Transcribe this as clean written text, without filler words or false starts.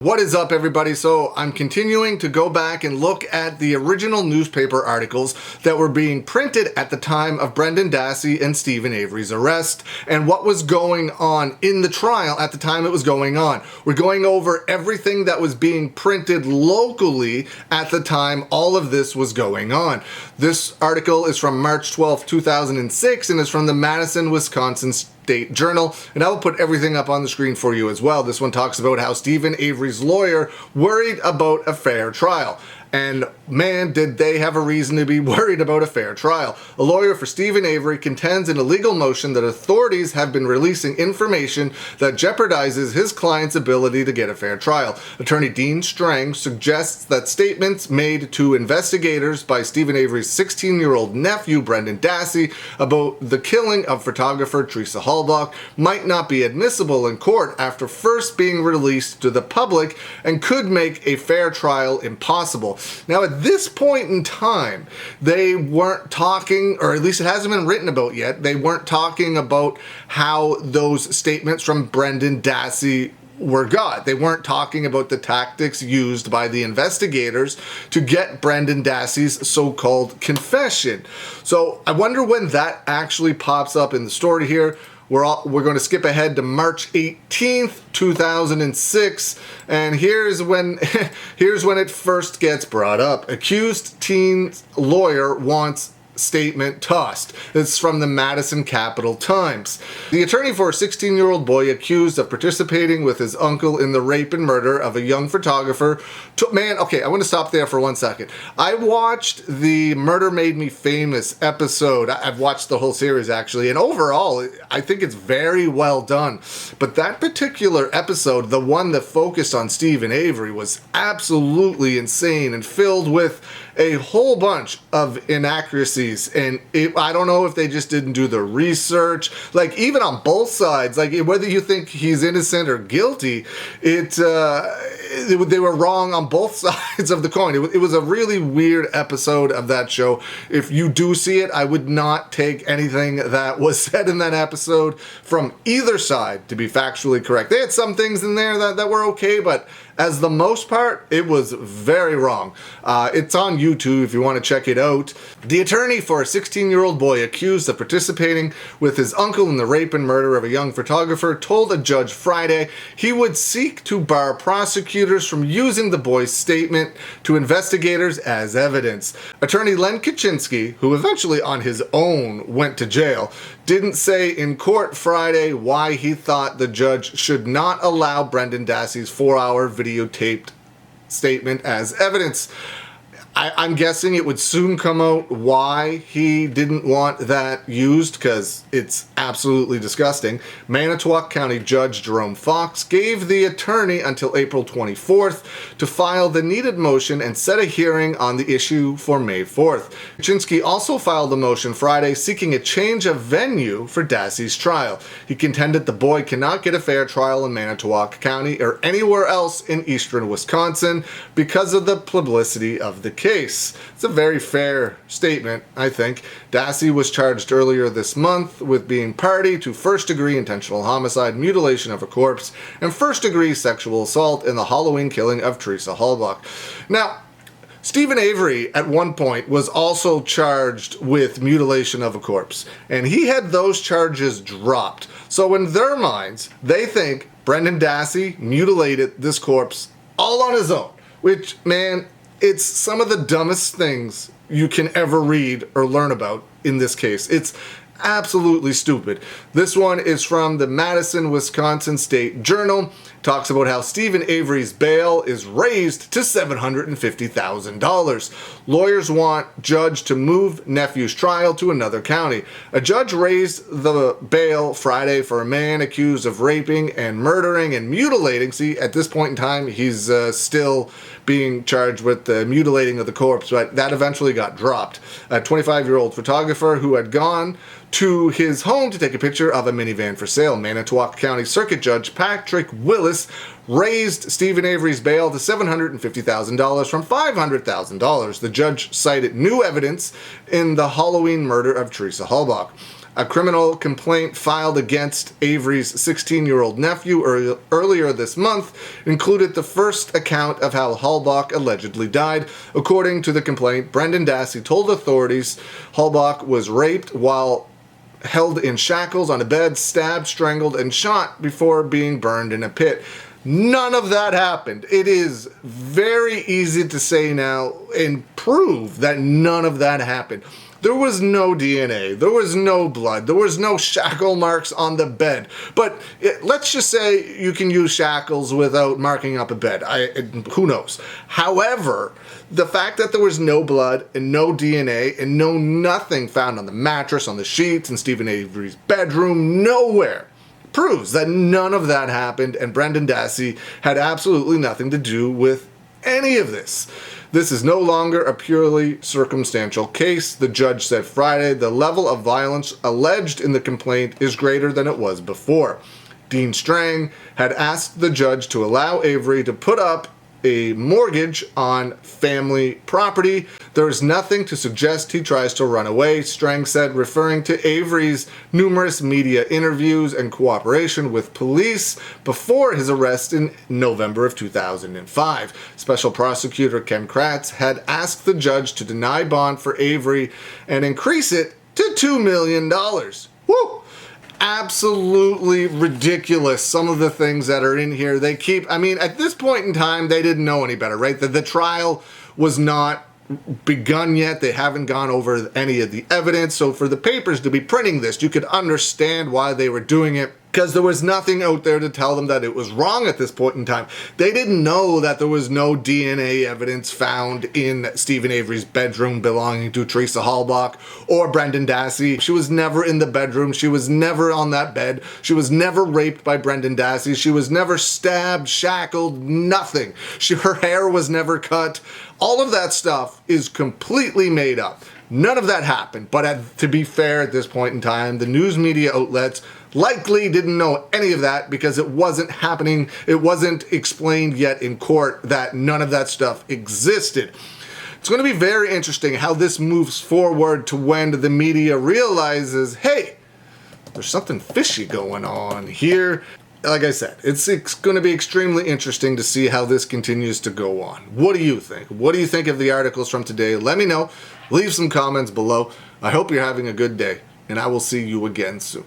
What is up, everybody? So I'm continuing to go back and look at the original newspaper articles that were being printed at the time of Brendan Dassey and Steven Avery's arrest and what was going on in the trial at the time it was going on. We're going over everything that was being printed locally at the time all of this was going on. This article is from March 12, 2006 and is from the Madison, Wisconsin State Journal, and I will put everything up on the screen for you as well. This one talks about how Steven Avery's lawyer worried about a fair trial. And man, did they have a reason to be worried about a fair trial. A lawyer for Steven Avery contends in a legal motion that authorities have been releasing information that jeopardizes his client's ability to get a fair trial. Attorney Dean Strang suggests that statements made to investigators by Steven Avery's 16-year-old nephew, Brendan Dassey, about the killing of photographer Teresa Halbach might not be admissible in court after first being released to the public and could make a fair trial impossible. Now, at this point in time, they weren't talking, or at least it hasn't been written about yet, they weren't talking about how those statements from Brendan Dassey were got. They weren't talking about the tactics used by the investigators to get Brendan Dassey's so-called confession. So I wonder when that actually pops up in the story here. We're going to skip ahead to March 18th, 2006, and here's when it first gets brought up. Accused teen's lawyer wants statement tossed. It's from the Madison Capital Times. The attorney for a 16-year-old boy accused of participating with his uncle in the rape and murder of a young photographer. Man, okay, I want to stop there for 1 second. I watched the Murder Made Me Famous episode. I've watched the whole series, actually, and overall, I think it's very well done. But that particular episode, the one that focused on Steven Avery, was absolutely insane and filled with a whole bunch of inaccuracies, and I don't know if they just didn't do the research, like even on both sides, like whether you think he's innocent or guilty, they were wrong on both sides of the coin. It was a really weird episode of that show. If you do see it, I would not take anything that was said in that episode from either side to be factually correct. They had some things in there that were okay, but as the most part, it was very wrong. It's on YouTube if you want to check it out. The attorney for a 16-year-old boy accused of participating with his uncle in the rape and murder of a young photographer told a judge Friday he would seek to bar prosecutors from using the boy's statement to investigators as evidence. Attorney Len Kaczynski, who eventually on his own went to jail, didn't say in court Friday why he thought the judge should not allow Brendan Dassey's 4-hour videotaped statement as evidence. I'm guessing it would soon come out why he didn't want that used, because it's absolutely disgusting. Manitowoc County Judge Jerome Fox gave the attorney until April 24th to file the needed motion and set a hearing on the issue for May 4th. Kaczynski also filed a motion Friday seeking a change of venue for Dassey's trial. He contended the boy cannot get a fair trial in Manitowoc County or anywhere else in eastern Wisconsin because of the publicity of the case. It's a very fair statement, I think. Dassey was charged earlier this month with being party to first-degree intentional homicide, mutilation of a corpse, and first-degree sexual assault in the Halloween killing of Teresa Halbach. Now, Steven Avery at one point was also charged with mutilation of a corpse, and he had those charges dropped. So in their minds, they think Brendan Dassey mutilated this corpse all on his own, which, man, it's some of the dumbest things you can ever read or learn about in this case. It's absolutely stupid. This one is from the Madison, Wisconsin State Journal. Talks about how Steven Avery's bail is raised to $750,000. Lawyers want judge to move nephew's trial to another county. A judge raised the bail Friday for a man accused of raping and murdering and mutilating. See, at this point in time, he's still being charged with the mutilating of the corpse, but that eventually got dropped. A 25-year-old photographer who had gone to his home to take a picture of a minivan for sale. Manitowoc County Circuit Judge Patrick Willis raised Steven Avery's bail to $750,000 from $500,000. The judge cited new evidence in the Halloween murder of Teresa Halbach. A criminal complaint filed against Avery's 16-year-old nephew earlier this month included the first account of how Halbach allegedly died. According to the complaint, Brendan Dassey told authorities Halbach was raped while held in shackles on a bed, stabbed, strangled, and shot before being burned in a pit. None of that happened. It is very easy to say now and prove that none of that happened. There was no DNA. There was no blood. There was no shackle marks on the bed. But let's just say you can use shackles without marking up a bed. Who knows? However, the fact that there was no blood and no DNA and nothing found on the mattress, on the sheets, in Steven Avery's bedroom, nowhere, proves that none of that happened and Brendan Dassey had absolutely nothing to do with any of this. This is no longer a purely circumstantial case, the judge said Friday. The level of violence alleged in the complaint is greater than it was before. Dean Strang had asked the judge to allow Avery to put up a mortgage on family property. There is nothing to suggest he tries to run away, Strang said, referring to Avery's numerous media interviews and cooperation with police before his arrest in November of 2005. Special Prosecutor Ken Kratz had asked the judge to deny bond for Avery and increase it to $2 million. Woo! Absolutely ridiculous, some of the things that are in here. They keep, I mean, at this point in time, they didn't know any better, right? The trial was not begun yet. They haven't gone over any of the evidence. So for the papers to be printing this, you could understand why they were doing it, because there was nothing out there to tell them that it was wrong at this point in time. They didn't know that there was no DNA evidence found in Steven Avery's bedroom belonging to Teresa Halbach or Brendan Dassey. She was never in the bedroom. She was never on that bed. She was never raped by Brendan Dassey. She was never stabbed, shackled, nothing. Her hair was never cut. All of that stuff is completely made up. None of that happened. But to be fair, at this point in time, the news media outlets likely didn't know any of that because it wasn't happening. It wasn't explained yet in court that none of that stuff existed. It's going to be very interesting how this moves forward to when the media realizes, hey, there's something fishy going on here. Like I said, it's going to be extremely interesting to see how this continues to go on. What do you think? What do you think of the articles from today? Let me know. Leave some comments below. I hope you're having a good day, and I will see you again soon.